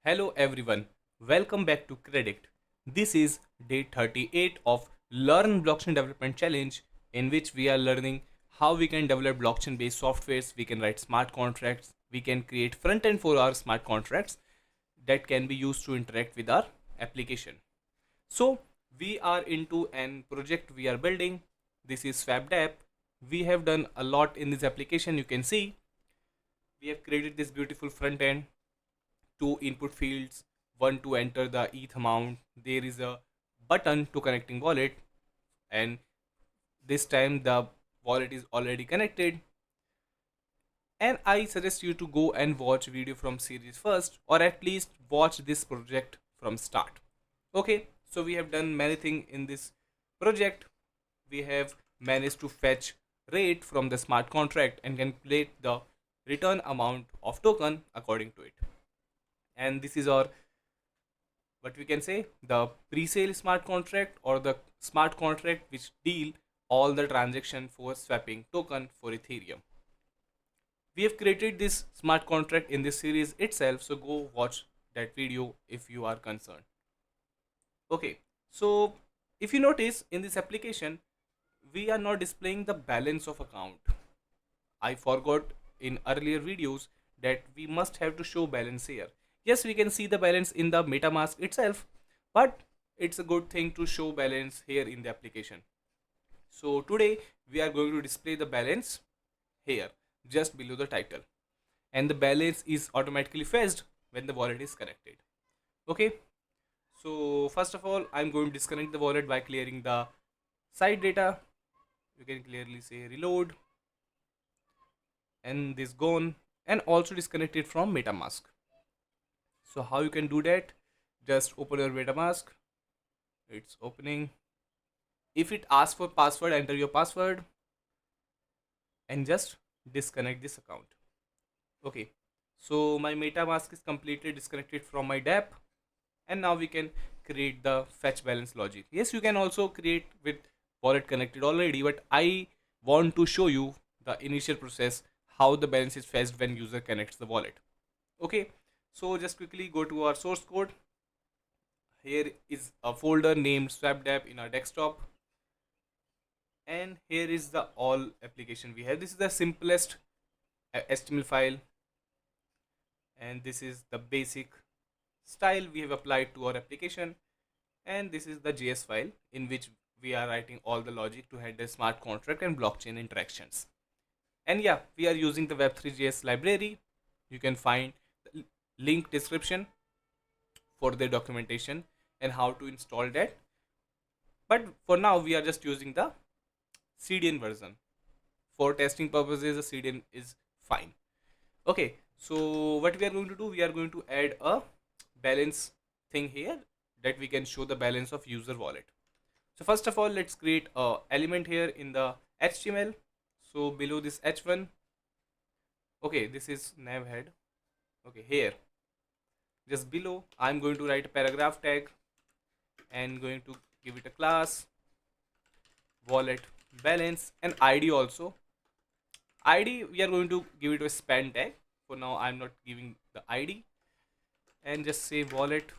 Hello everyone, welcome back to Credict. This is day 38 of Learn Blockchain Development Challenge, in which we are learning how we can develop blockchain based softwares, we can write smart contracts, we can create front end for our smart contracts that can be used to interact with our application. So, we are into an project we are building. This is FabDApp. We have done a lot in this application. You can see we have created this beautiful front end, two input fields, one to enter the ETH amount. There is a button to connecting wallet, and this time the wallet is already connected. And I suggest you to go and watch video from series first, or at least watch this project from start. Okay, so we have done many things in this project. We have managed to fetch rate from the smart contract and calculate the return amount of token according to it. And this is our, what we can say, the pre-sale smart contract, or the smart contract which deal all the transaction for swapping token for Ethereum. We have created this smart contract in this series itself, so go watch that video if you are concerned. Okay, so if you notice in this application, we are not displaying the balance of account. I forgot in earlier videos that we must have to show balance here. Yes, we can see the balance in the MetaMask itself, but it's a good thing to show balance here in the application. So today we are going to display the balance here just below the title, and the balance is automatically fetched when the wallet is connected. Okay, so first of all, I'm going to disconnect the wallet by clearing the side data. You can clearly say reload, and this gone, and also disconnect it from MetaMask. So how you can do that? Just open your MetaMask. It's opening. If it asks for password, enter your password and just disconnect this account. Okay. So my MetaMask is completely disconnected from my DApp, and now we can create the fetch balance logic. Yes, you can also create with wallet connected already, but I want to show you the initial process, how the balance is fetched when user connects the wallet. Okay, so just quickly go to our source code. Here is a folder named SwapDApp in our desktop, and here is the all application we have. This is the simplest HTML file, and this is the basic style we have applied to our application, and this is the JS file in which we are writing all the logic to handle smart contract and blockchain interactions. And yeah, we are using the web3.js library. You can find the link description for the documentation and how to install that. But for now, we are just using the CDN version. For testing purposes, the CDN is fine. Okay, so what we are going to do, we are going to add a balance thing here, that we can show the balance of user wallet. So first of all, let's create a element here in the HTML. So below this h1, okay, this is nav head. Okay, here just below, I'm going to write a paragraph tag and going to give it a class wallet balance and ID also. ID, we are going to give it a span tag. For now, I'm not giving the ID, and just say wallet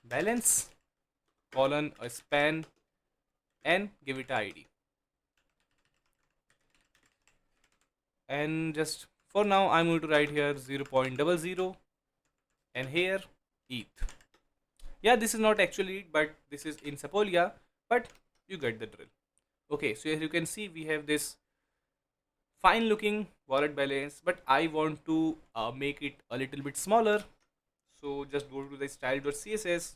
balance colon a span and give it a ID. And just for now, I'm going to write here 0.00 and here ETH. Yeah, this is not actually it, but this is in Sepolia, but you get the drill. Okay, so as you can see, we have this fine looking wallet balance, but I want to make it a little bit smaller. So just go to the style.css,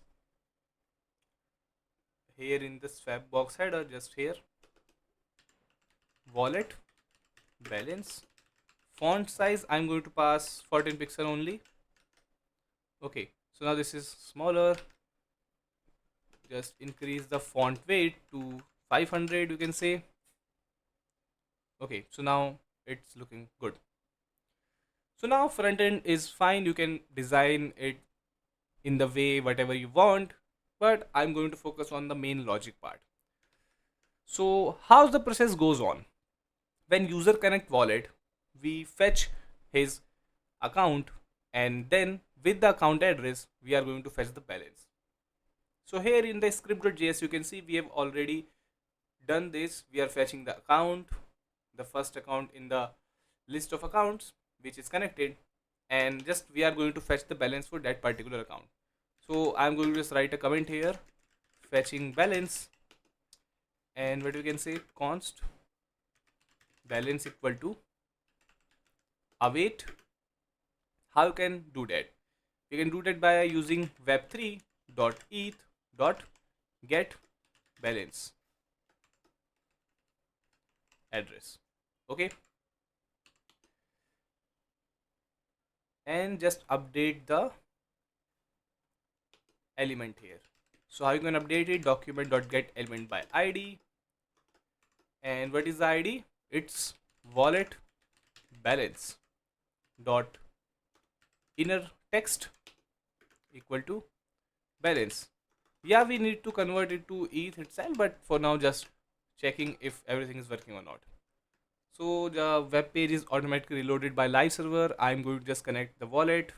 here in the swap box header, just here wallet balance font size, I'm going to pass 14 pixel only. Okay, so now this is smaller. Just increase the font weight to 500, you can say. Okay, so now it's looking good. So now front end is fine, you can design it in the way whatever you want, but I'm going to focus on the main logic part. So how the process goes on: when user connect wallet, we fetch his account, and then with the account address, we are going to fetch the balance. So here in the script.js, you can see we have already done this. We are fetching the account, the first account in the list of accounts which is connected, and just we are going to fetch the balance for that particular account. So I'm going to just write a comment here, fetching balance, and what we can say, const balance equal to await. How you can do that? You can do that by using web3.eth.get balance address. Okay, and just update the element here. So how you can update it? Document.get element by id, and what is the id? It's wallet balance dot inner text equal to balance. Yeah, we need to convert it to ETH itself, but for now just checking if everything is working or not. So the web page is automatically reloaded by live server. I'm going to just connect the wallet.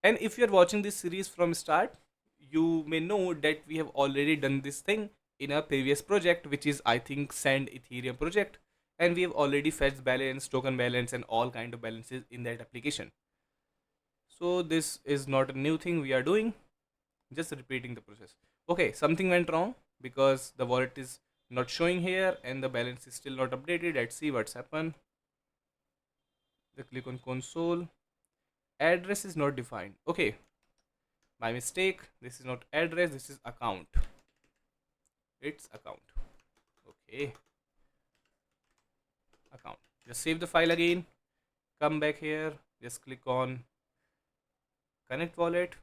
And if you're watching this series from start, you may know that we have already done this thing in a previous project, which is I think Send Ethereum project, and we have already fetched balance, token balance, and all kind of balances in that application. So this is not a new thing we are doing, just repeating the process. Okay, something went wrong because the wallet is not showing here and the balance is still not updated. Let's see what's happened. The click on console. Address is not defined. Okay, my mistake. This is not address, this is account. It's account. Okay, account. Just save the file again. Come back here. Just click on connect wallet.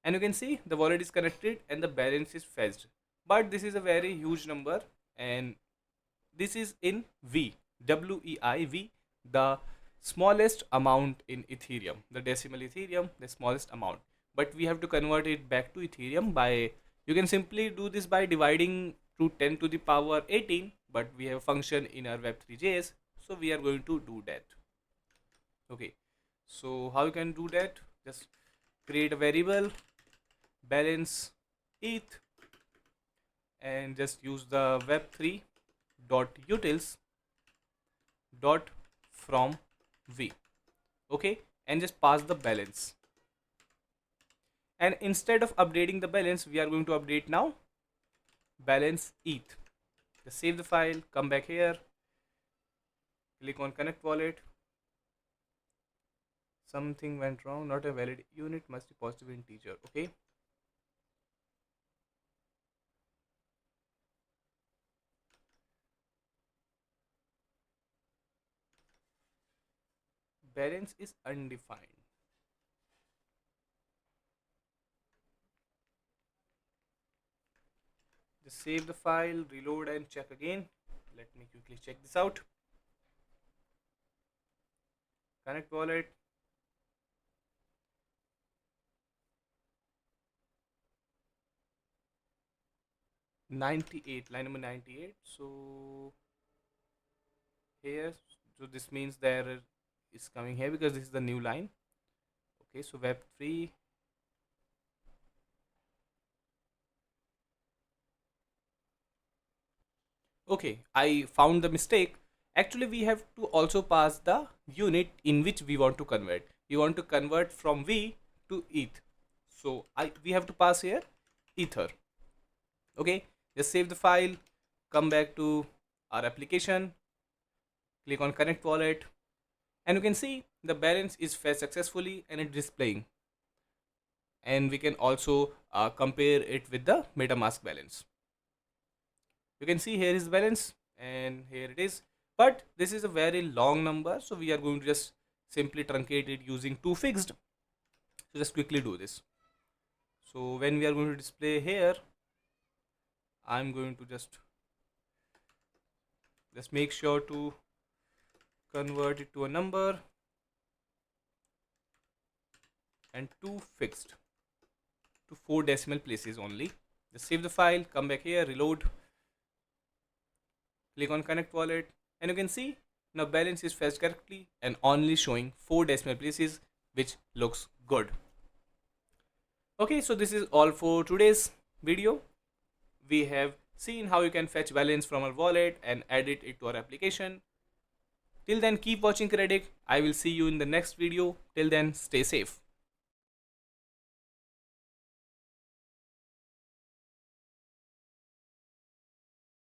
And you can see the wallet is connected and the balance is fetched. But this is a very huge number, and this is in V, WEIV, the smallest amount in Ethereum, the decimal Ethereum, the smallest amount. But we have to convert it back to Ethereum by, you can simply do this by dividing to 10 to the power 18, but we have a function in our web3.js, so we are going to do that. Okay, so how you can do that? Just create a variable balance ETH and just use the web3 dot utils dot from v. Okay, and just pass the balance, and instead of updating the balance, we are going to update now balance ETH. Just save the file, come back here, click on connect wallet. Something went wrong, not a valid unit, must be positive integer. Okay, balance is undefined. Just save the file, reload and check again. Let me quickly check this out. Connect wallet. 98, line number 98. So here, so this means the error is coming here because this is the new line. Okay, so web3. Okay, I found the mistake. Actually, we have to also pass the unit in which we want to convert. We want to convert from V to ETH. So we have to pass here Ether. Okay, just save the file, come back to our application, click on connect wallet, and you can see the balance is fetched successfully and it's displaying. And we can also compare it with the MetaMask balance. You can see here is balance and here it is, but this is a very long number, so we are going to just simply truncate it using toFixed. So just quickly do this. So when we are going to display here, I'm going to just make sure to convert it to a number and toFixed to 4 decimal places only. Just save the file, come back here, reload, click on connect wallet, and you can see Now balance is fetched correctly and only showing 4 decimal places, which looks good. Okay, so this is all for today's video. We have seen how you can fetch balance from our wallet and edit it to our application. Till then, keep watching Credit. I will see you in the next video. Till then, stay safe.